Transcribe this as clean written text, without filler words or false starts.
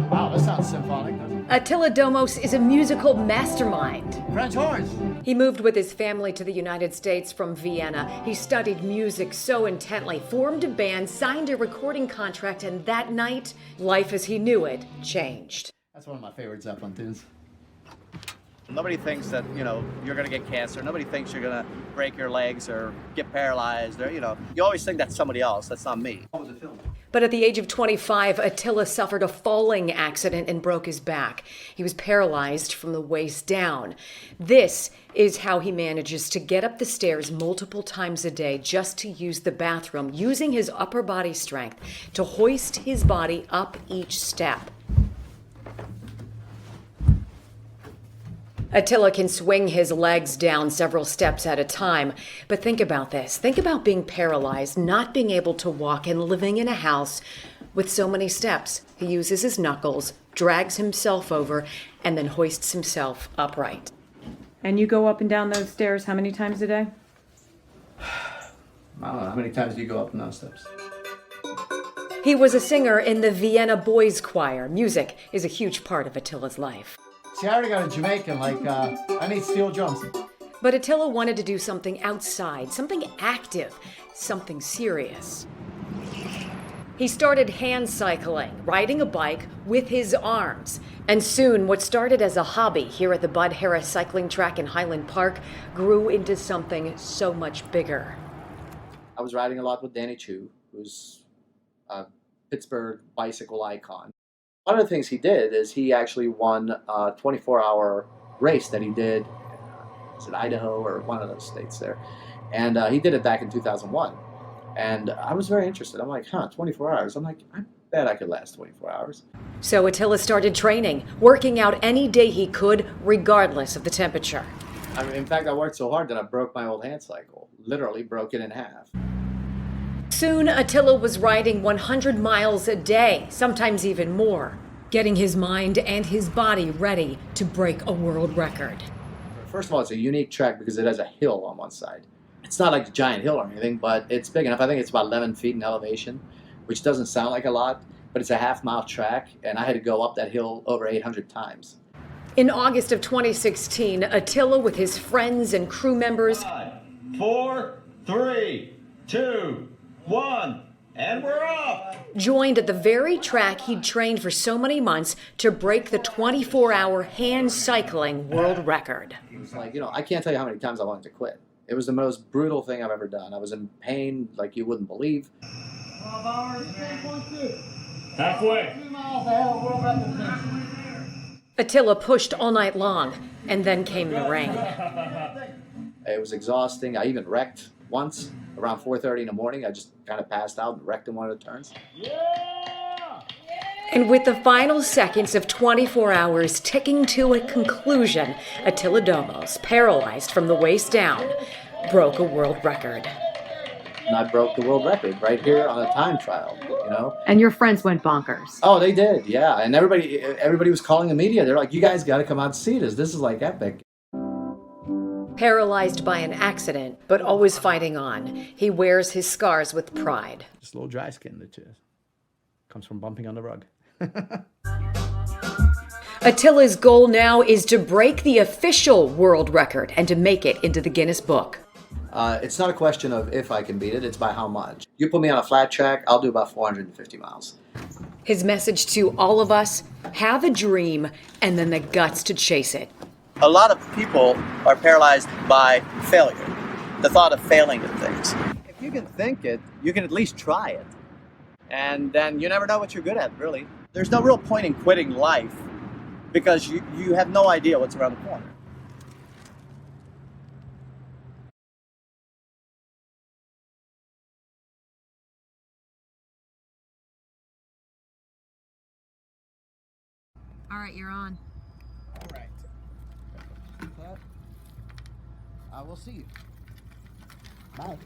Wow, that sounds symphonic, doesn't it? Attila Domos is a musical mastermind. French horns. He moved with his family to the United States from Vienna. He studied music so intently, formed a band, signed a recording contract, and that night, life as he knew it changed. That's one of my favorite Zeppelin tunes. Nobody thinks that, you're going to get cancer. Nobody thinks you're going to break your legs or get paralyzed. Or, you always think that's somebody else. That's not me. What was the film? But at the age of 25, Attila suffered a falling accident and broke his back. He was paralyzed from the waist down. This is how he manages to get up the stairs multiple times a day just to use the bathroom, using his upper body strength to hoist his body up each step. Attila can swing his legs down several steps at a time. But think about this. Think about being paralyzed, not being able to walk, and living in a house with so many steps. He uses his knuckles, drags himself over, and then hoists himself upright. And you go up and down those stairs how many times a day? I don't know. How many times do you go up and down steps? He was a singer in the Vienna Boys Choir. Music is a huge part of Attila's life. See, I already got a Jamaican, I need steel drums. But Attila wanted to do something outside, something active, something serious. He started hand cycling, riding a bike with his arms. And soon, what started as a hobby here at the Bud Harris cycling track in Highland Park grew into something so much bigger. I was riding a lot with Danny Chu, who's a Pittsburgh bicycle icon. One of the things he did is he actually won a 24-hour race that he did, is it Idaho or one of those states there? And he did it back in 2001. And I was very interested. I'm like, 24 hours. I'm like, I bet I could last 24 hours. So Attila started training, working out any day he could, regardless of the temperature. In fact, I worked so hard that I broke my old hand cycle. Literally broke it in half. Soon, Attila was riding 100 miles a day, sometimes even more, getting his mind and his body ready to break a world record. First of all, it's a unique track because it has a hill on one side. It's not like a giant hill or anything, but it's big enough. I think it's about 11 feet in elevation, which doesn't sound like a lot, but it's a half-mile track, and I had to go up that hill over 800 times. In August of 2016, Attila, with his friends and crew members, 5, 4, 3, 2, 1, and we're off! joined at the very track he'd trained for so many months to break the 24-hour hand cycling world record. It was like, I can't tell you how many times I wanted to quit. It was the most brutal thing I've ever done. I was in pain like you wouldn't believe. 12 hours, 3.2. Halfway. 2 miles ahead of world record. Attila pushed all night long, and then came the rain. It was exhausting. I even wrecked once around 4:30 in the morning. I just kind of passed out and wrecked in one of the turns. Yeah! And with the final seconds of 24 hours ticking to a conclusion, Attila Domos, paralyzed from the waist down, broke a world record. And I broke the world record right here on a time trial, And your friends went bonkers. Oh, they did, yeah. And everybody was calling the media. They're like, you guys got to come out and see this. This is like epic. Paralyzed by an accident, but always fighting on, he wears his scars with pride. Just a little dry skin that comes from bumping on the rug. Attila's goal now is to break the official world record and to make it into the Guinness Book. It's not a question of if I can beat it, it's by how much. You put me on a flat track, I'll do about 450 miles. His message to all of us, have a dream and then the guts to chase it. A lot of people are paralyzed by failure, the thought of failing at things. If you can think it, you can at least try it. And then you never know what you're good at, really. There's no real point in quitting life because you have no idea what's around the corner. All right, you're on. All right. I will see you. Bye.